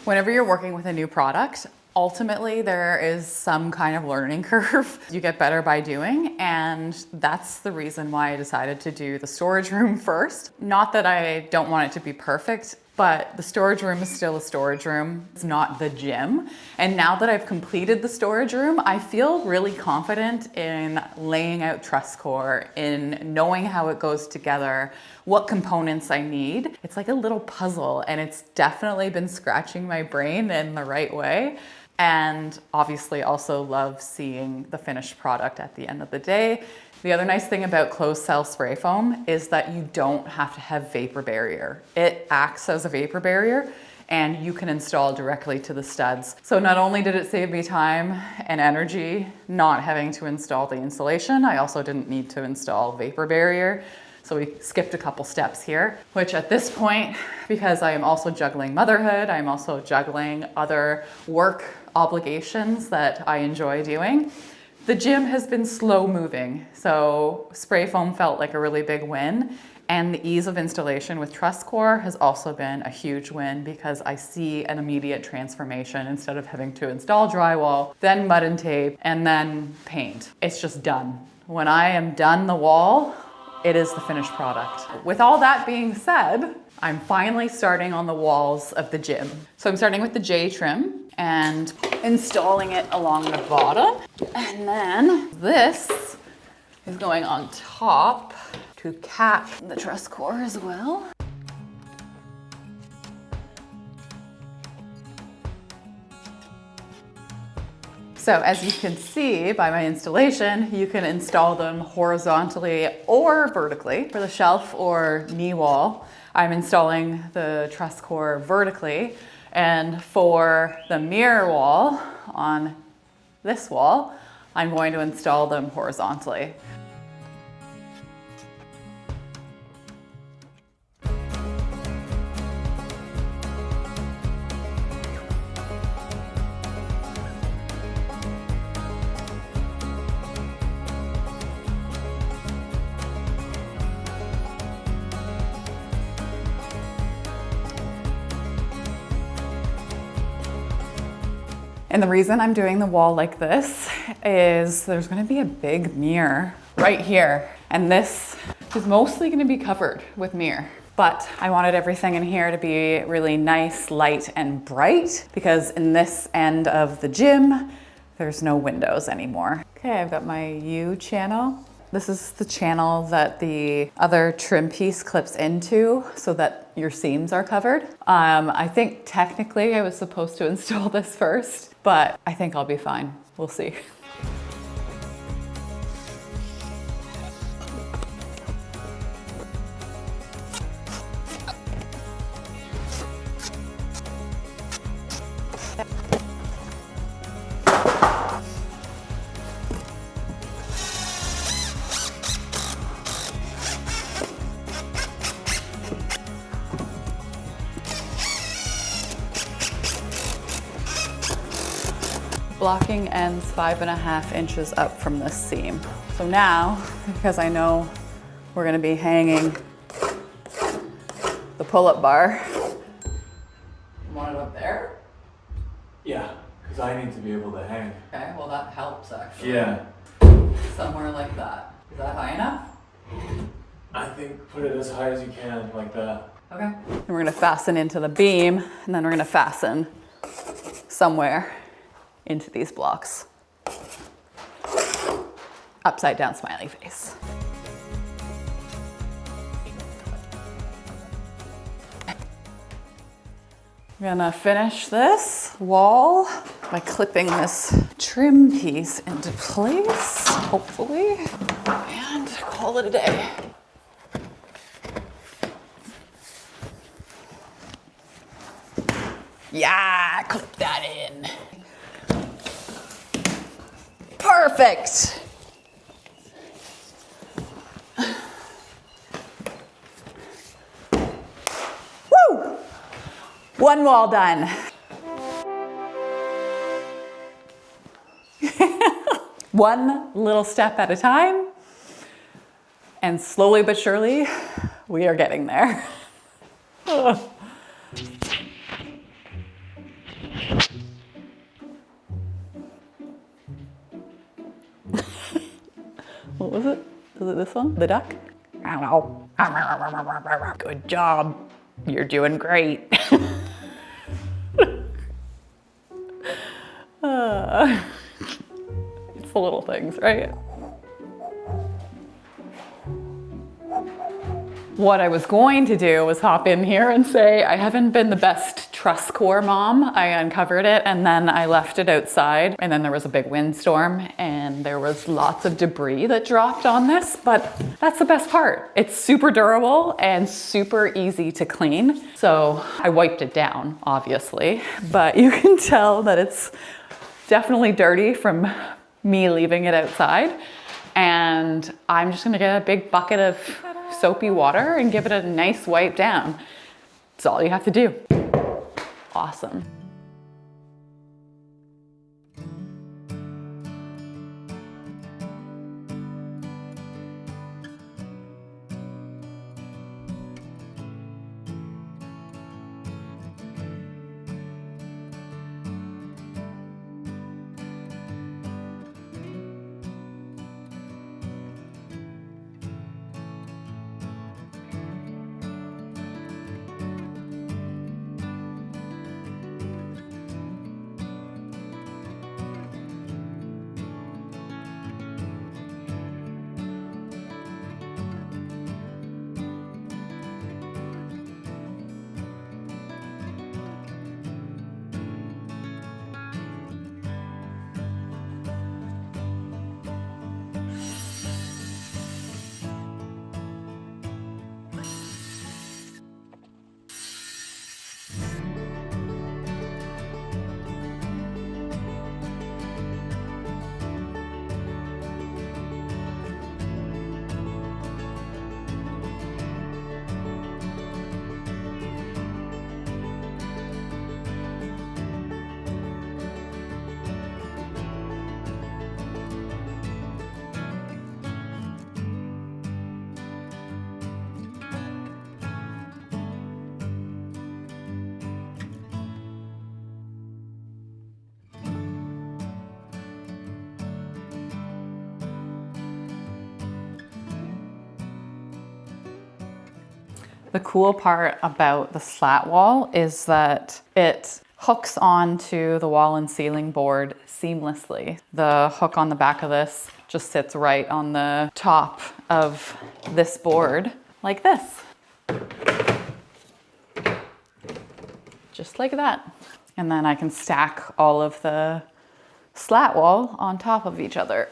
Whenever you're working with a new product, ultimately there is some kind of learning curve. You get better by doing, and that's the reason why I decided to do the storage room first. Not that I don't want it to be perfect, but the storage room is still a storage room. It's not the gym. And now that I've completed the storage room, I feel really confident in laying out Trusscore, in knowing how it goes together, what components I need. It's like a little puzzle, and it's definitely been scratching my brain in the right way. And obviously also love seeing the finished product at the end of the day. The other nice thing about closed cell spray foam is that you don't have to have vapor barrier. It acts as a vapor barrier, and you can install directly to the studs. So not only did it save me time and energy not having to install the insulation, I also didn't need to install vapor barrier. So we skipped a couple steps here, which at this point, because I am also juggling motherhood, I'm also juggling other work obligations that I enjoy doing, the gym has been slow moving. So spray foam felt like a really big win. And the ease of installation with Trusscore has also been a huge win because I see an immediate transformation instead of having to install drywall, then mud and tape, and then paint. It's just done. When I am done the wall, it is the finished product. With all that being said, I'm finally starting on the walls of the gym. So I'm starting with the J trim and installing it along the bottom. And then this is going on top to cap the Trusscore as well. So as you can see by my installation, you can install them horizontally or vertically. For the shelf or knee wall, I'm installing the Trusscore vertically. And for the mirror wall on this wall, I'm going to install them horizontally. And the reason I'm doing the wall like this is there's gonna be a big mirror right here. And this is mostly gonna be covered with mirror. But I wanted everything in here to be really nice, light, and bright because in this end of the gym, there's no windows anymore. Okay, I've got my U channel. This is the channel that the other trim piece clips into so that your seams are covered. I think technically I was supposed to install this first, but I think I'll be fine. We'll see. Blocking ends 5.5 inches up from this seam. So now, because I know we're gonna be hanging the pull-up bar. You want it up there? Yeah, because I need to be able to hang. Okay, well that helps actually. Yeah. Somewhere like that. Is that high enough? I think put it as high as you can, like that. Okay. And we're gonna fasten into the beam, and then we're gonna fasten somewhere into these blocks. Upside down smiley face. I'm gonna finish this wall by clipping this trim piece into place, hopefully, and call it a day. Yeah, clip that in. Perfect. Woo! One wall done. one little step at a time. And slowly but surely, we are getting there. What was it? Was it this one? The duck? Good job. You're doing great. It's the little things, right? What I was going to do was hop in here and say I haven't been the best Trusscore mom. I uncovered it and then I left it outside, and then there was a big windstorm and there was lots of debris that dropped on this, but that's the best part. It's super durable and super easy to clean. So I wiped it down, obviously, but you can tell that it's definitely dirty from me leaving it outside. And I'm just gonna get a big bucket of soapy water and give it a nice wipe down. That's all you have to do. Awesome. The cool part about the slat wall is that it hooks onto the wall and ceiling board seamlessly. The hook on the back of this just sits right on the top of this board like this. Just like that. And then I can stack all of the slat wall on top of each other.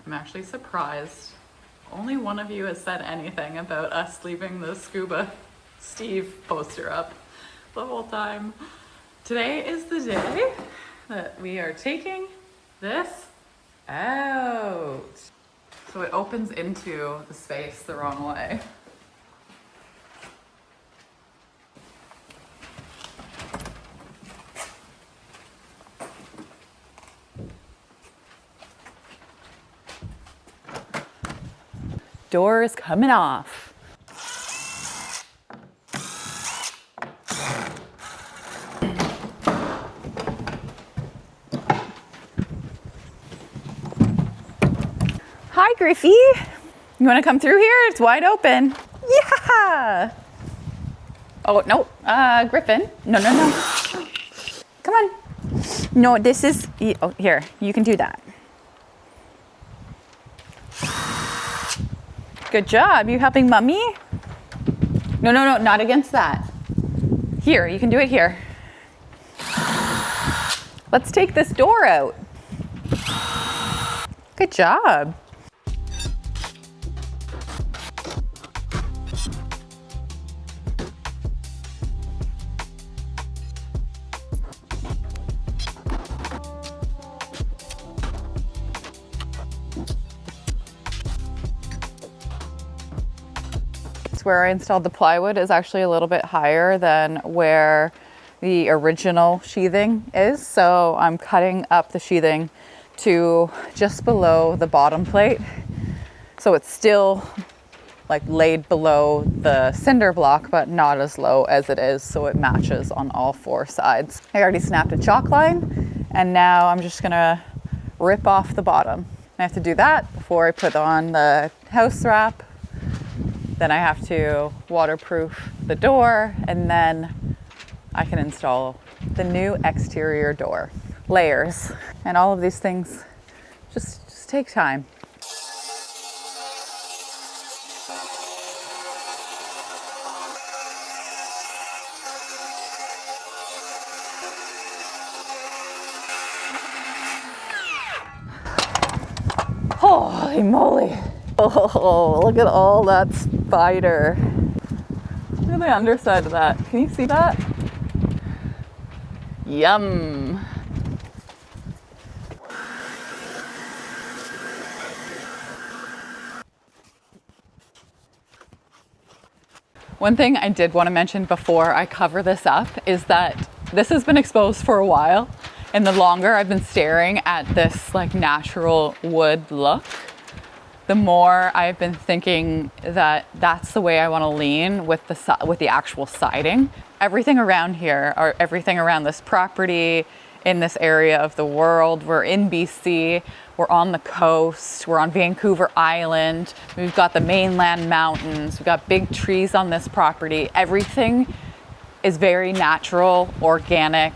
I'm actually surprised. Only one of you has said anything about us leaving the Scuba Steve poster up the whole time. Today is the day that we are taking this out. So it opens into the space the wrong way. Door is coming off. Hi, Griffey. You want to come through here? It's wide open. Yeah. Oh, no. Griffin. No. Come on. No, this is... Oh, here. You can do that. Good job. You helping Mommy? No, not against that. Here, you can do it here. Let's take this door out. Good job. Where I installed the plywood is actually a little bit higher than where the original sheathing is. So I'm cutting up the sheathing to just below the bottom plate. So it's still like laid below the cinder block, but not as low as it is. So it matches on all four sides. I already snapped a chalk line and now I'm just gonna rip off the bottom. I have to do that before I put on the house wrap. Then I have to waterproof the door and then I can install the new exterior door. Layers. And all of these things just take time. Holy moly. Oh, look at all that spider. Look at the underside of that. Can you see that? Yum. One thing I did want to mention before I cover this up is that this has been exposed for a while, and the longer I've been staring at this like natural wood look, the more I've been thinking that that's the way I want to lean with the actual siding. Everything around here, or everything around this property, in this area of the world, we're in BC, we're on the coast, we're on Vancouver Island, we've got the mainland mountains, we've got big trees on this property. Everything is very natural, organic,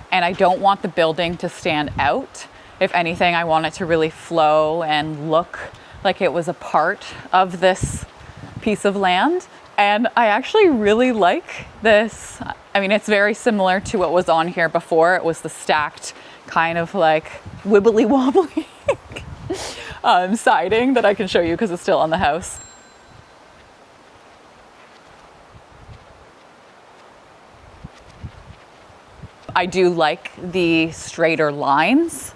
and I don't want the building to stand out. If anything, I want it to really flow and look like it was a part of this piece of land. And I actually really like this. I mean, it's very similar to what was on here before. It was the stacked kind of like wibbly wobbly siding that I can show you because it's still on the house. I do like the straighter lines.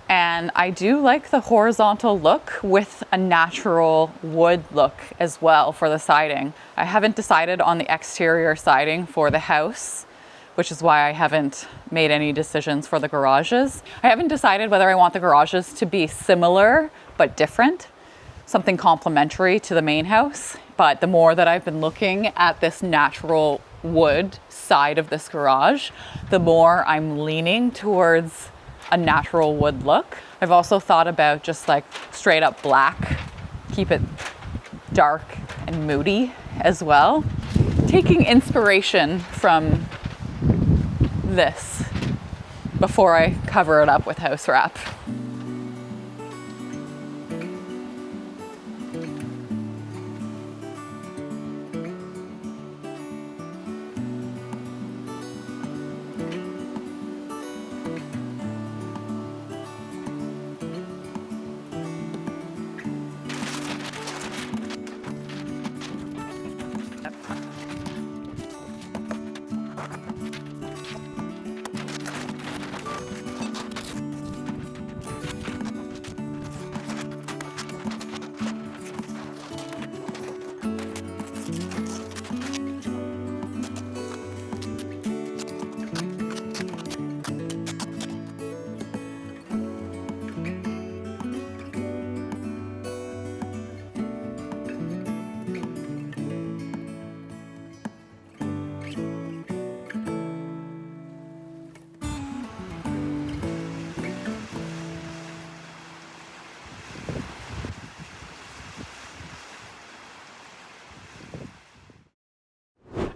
And I do like the horizontal look with a natural wood look as well for the siding. I haven't decided on the exterior siding for the house, which is why I haven't made any decisions for the garages. I haven't decided whether I want the garages to be similar but different, something complementary to the main house. But the more that I've been looking at this natural wood side of this garage, the more I'm leaning towards a natural wood look. I've also thought about just like straight up black, keep it dark and moody as well. Taking inspiration from this before I cover it up with house wrap.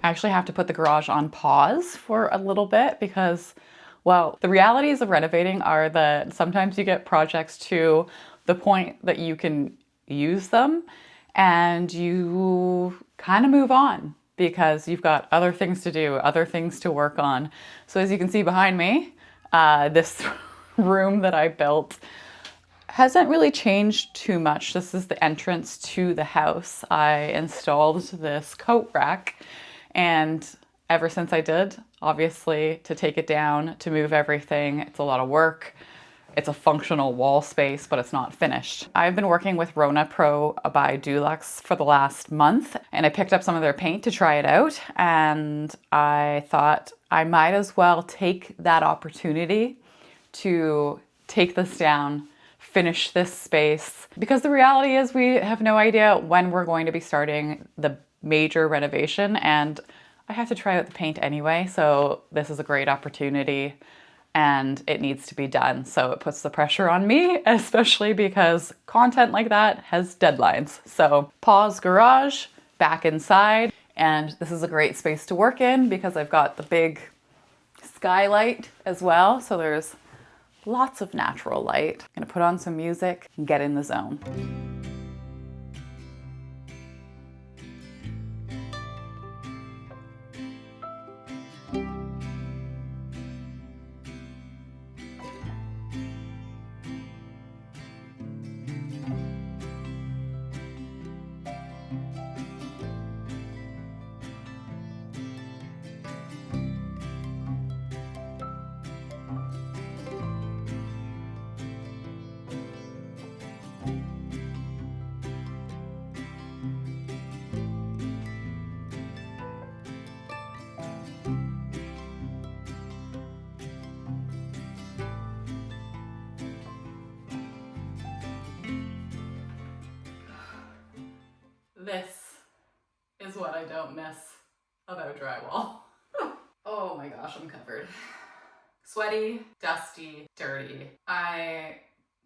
I actually have to put the garage on pause for a little bit because, well, the realities of renovating are that sometimes you get projects to the point that you can use them and you kind of move on because you've got other things to do, other things to work on. So as you can see behind me, this room that I built hasn't really changed too much. This is the entrance to the house. I installed this coat rack, and ever since I did, obviously, to take it down, to move everything, it's a lot of work. It's a functional wall space, but it's not finished. I've been working with Rona Pro by Dulux for the last month, and I picked up some of their paint to try it out, and I thought I might as well take that opportunity to take this down, finish this space, because the reality is we have no idea when we're going to be starting the major renovation, and I have to try out the paint anyway, so this is a great opportunity and it needs to be done. So it puts the pressure on me, especially because content like that has deadlines. So pause garage, back inside, and this is a great space to work in because I've got the big skylight as well, so there's lots of natural light. I'm gonna put on some music and get in the zone. This is what I don't miss about drywall. Oh my gosh, I'm covered. Sweaty, dusty, dirty. I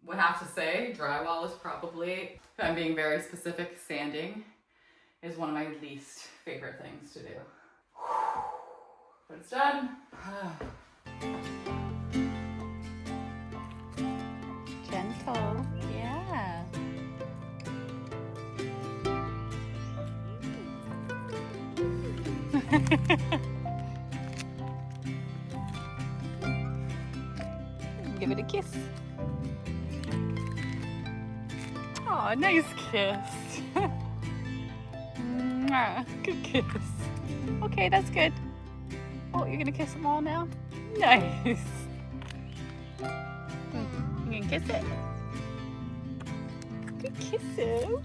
would have to say drywall is probably, if I'm being very specific, sanding is one of my least favorite things to do. But it's done. Gentle, yeah. Give it a kiss. Oh, nice kiss. Good kiss. Okay, that's good. Oh, you're gonna kiss them all now? Nice. You gonna kiss it? Good kisses.